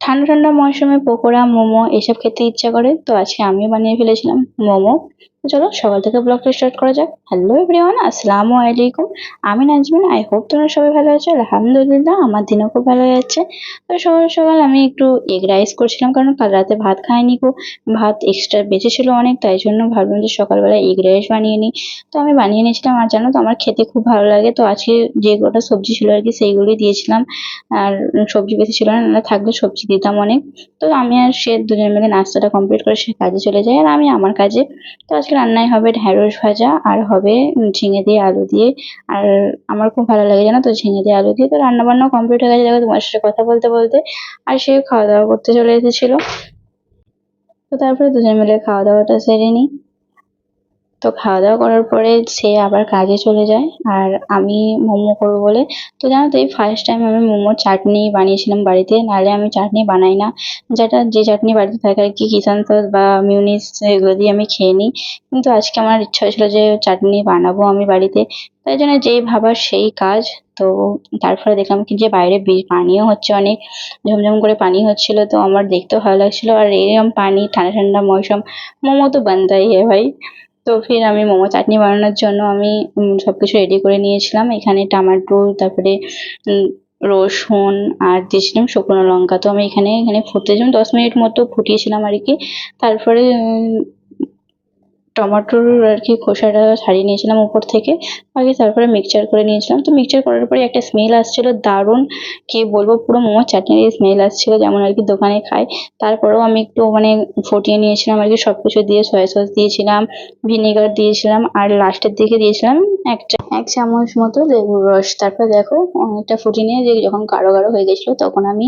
ঠান্ডা ঠান্ডা মৌসুমে পকোড়া, মোমো এসব খেতে ইচ্ছা করে, তো আজকে আমিও বানিয়ে ফেলেছিলাম মোমো। তো চলো সকাল থেকে ব্লগটা স্টার্ট করা যাক। হ্যালো এভরিওয়ান, আসসালামু আলাইকুম। আমি নাজমিন, আই হোপ তোমরা সবাই ভালো আছো। আলহামদুলিল্লাহ, আমার দিনও খুব ভালো যাচ্ছে। তো সকাল সকাল আমি একটু এগ রাইস করছিলাম, কারণ কাল রাতে ভাত খাইনি গো। ভাত এক্সট্রা বেঁচে ছিল অনেক, তাই জন্য ভাবলাম যে সকালবেলা এগ রাইস বানিয়ে নিই। তো আমি বানিয়ে নিয়েছিলাম, আর জানো তো আমার খেতে খুব ভালো লাগে। তো আজকে যে কটা সবজি ছিল আর কি সেইগুলোই দিয়েছিলাম। আর সবজি বেশি ছিল না, নাহলে থাকলে সবজি দিতাম অনেক। তো আমি আর সে দুজনে মিলে নাস্তাটা কমপ্লিট করে সে কাজে চলে যায়, আর আমি আমার কাজে। তো আজকে রান্নায় হবে ঢ্যাঁড়স ভাজা, আর হবে ঝিঙে দিয়ে আলু দিয়ে। আর আমার খুব ভালো লাগে জানো তো ঝিঙে দিয়ে আলু দিয়ে। তো রান্না বান্নাও কমপ্লিট হয়ে গেছে দেখো তোমার সাথে কথা বলতে বলতে। আর সে খাওয়া দাওয়া করতে চলে এসেছিল। তো তারপরে দুজন মিলে খাওয়া দাওয়াটা সেরে নিই। তো খাওয়া দাওয়া করার পরে সে আবার কাজে চলে যায়, আর আমি মোমো করবো বলে। তো জানো তো এই ফার্স্ট টাইম আমি মোমোর চাটনি বানিয়েছিলাম বাড়িতে, নাহলে আমি চাটনি বানাই না। যে চাটনি বাড়িতে থাকে আর কি, কিষান সস বা মিউনিস, এগুলো দিয়ে আমি খেয়ে নিই। কিন্তু আজকে আমার ইচ্ছা হয়েছিল যে চাটনি বানাবো আমি বাড়িতে। তাই জন্য যেই ভাবার সেই কাজ। তো তারপরে দেখলাম কি যে বাইরে পানিও হচ্ছে অনেক, ঝমঝম করে পানি হচ্ছিল। তো আমার দেখতেও ভালো লাগছিল, আর এরকম পানি ঠান্ডা ঠান্ডা মৌসুম, মোমো তো বানতাই है ভাই। তো ফির আমি মোমো চাটনি বানানোর জন্য আমি সবকিছু রেডি করে নিয়েছিলাম। এখানে টমেটো, তারপরে উম, রসুন, আর দিয়েছিলাম শুকনো লঙ্কা। তো আমি এখানে এখানে ফুটতে দিলাম 10 মিনিট মতো ফুটিয়েছিলাম আর কি। তারপরে টমেটোর আর কি খোসাটা ছাড়িয়ে নিয়েছিলাম উপর থেকে আগে, তারপরে মিক্সচার করে নিয়েছিলাম। তো মিক্সচার করার পরে একটা স্মেল আসছিল দারুণ, কি বলবো, পুরো মোমো চাটনির স্মেল আসছিল যেমন আর কি দোকানে খাই। তারপরেও আমি একটু মানে ফুটিয়ে নিয়েছিলাম আর কি, সবকিছু দিয়ে সয়া সস দিয়েছিলাম, ভিনেগার দিয়েছিলাম, আর লাস্টের দিকে দিয়েছিলাম এক চামচ মতো লেবুর রস। তারপর দেখো অনেকটা ফুটিয়ে নিয়ে যে যখন গাঢ় গাঢ় হয়ে গেছিলো তখন আমি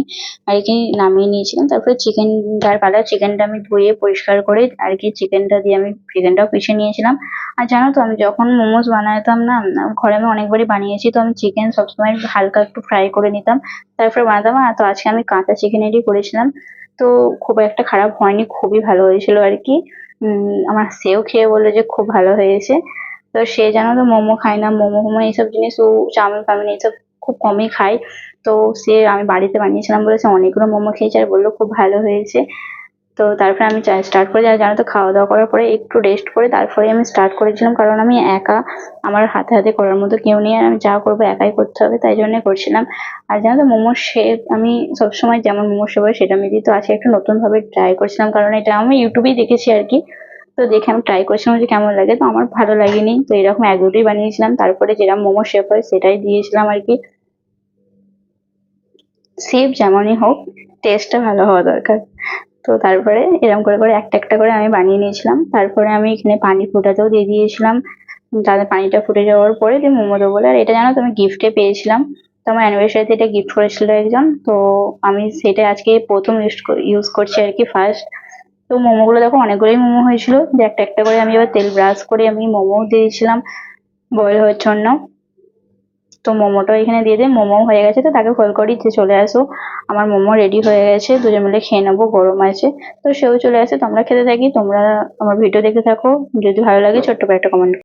আর কি নামিয়ে নিয়েছিলাম। তারপরে চিকেনটার পালা, চিকেনটা আমি ধুয়ে পরিষ্কার করে আর কি চিকেনটা দিয়ে আমি চিকেনটাও পিষে নিয়েছিলাম। আর জানো তো আমি যখন মোমোজ বানাতাম না, ঘরে আমি অনেকবারই বানিয়েছি, তো আমি চিকেন সবসময় হালকা একটু ফ্রাই করে নিতাম, তারপরে বানাতাম। আর তো আজকে আমি কাঁচা চিকেনেরই করেছিলাম। তো খুব একটা খারাপ হয়নি, খুবই ভালো হয়েছিল আর কি। আমার সেও খেয়ে বললো যে খুব ভালো হয়েছে। তো সে জানো তো মোমো খায় না, মোমো মোমো এইসব জিনিস ও চাউমিন ফাউমিন এইসব খুব কমই খায়। তো সে আমি বাড়িতে বানিয়েছিলাম বলে সে অনেকগুলো মোমো খেয়েছে আর বললো খুব ভালো হয়েছে। তো তারপরে আমি স্টার্ট করে জানো তো খাওয়া দাওয়া করার পরে একটু রেস্ট করে তারপরে আমি স্টার্ট করেছিলাম, কারণ আমি একা, আমার হাতে হাতে করার মতো কেউ নেই, আর আমি যা করবো একাই করতে হবে, তাই জন্য করছিলাম। আর জানো তো মোমোর শেপ আমি সবসময় যেমন মোমোর শেপ হয় সেটা আমি দিই, তো আজকে একটু নতুন ভাবে ট্রাই করছিলাম, কারণ এটা আমি ইউটিউবেই দেখেছি আর কি। তো দেখে আমি ট্রাই করছিলাম যে কেমন লাগে, তো আমার ভালো লাগেনি, তো এরকম এক দুটোই বানিয়েছিলাম, তারপরে যেরকম মোমোর শেপ হয় সেটাই দিয়েছিলাম আর কি। শেপ যেমনই হোক, টেস্টটা ভালো হওয়া দরকার। তো তারপরে এরকম করে করে একটা একটা করে আমি বানিয়ে নিয়েছিলাম। তারপরে আমি এখানে পানি ফোটাতেও দিয়ে দিয়েছিলাম। তাদের পানিটা ফুটে যাওয়ার পরে দিয়ে মোমো দেবো বলে। আর এটা জানো তো আমি গিফটে পেয়েছিলাম, তো আমার অ্যানিভার্সারিতে এটা গিফট করেছিল একজন। তো আমি সেটা আজকে প্রথম ইউজ করছি আর কি, ফার্স্ট। তো মোমোগুলো দেখো অনেকগুলোই মোমো হয়েছিল, যে একটা একটা করে আমি এবার তেল ব্রাশ করে আমি মোমো দিয়েছিলাম বয়েল হওয়ার জন্য। তো মোমোটা এখানে দিয়ে দিয়ে মোমো হয়ে গেছে, তো তাকে কল করি যে চলে আসো, আমার মোমো রেডি হয়ে গেছে, দুজন মিলে খেয়ে নেবো, গরম আছে। তো সেও চলে আসে, তোমরা খেতে থাকি, তোমরা আমার ভিডিও দেখতে থাকো, যদি ভালো লাগে ছোট্ট করে একটা কমেন্ট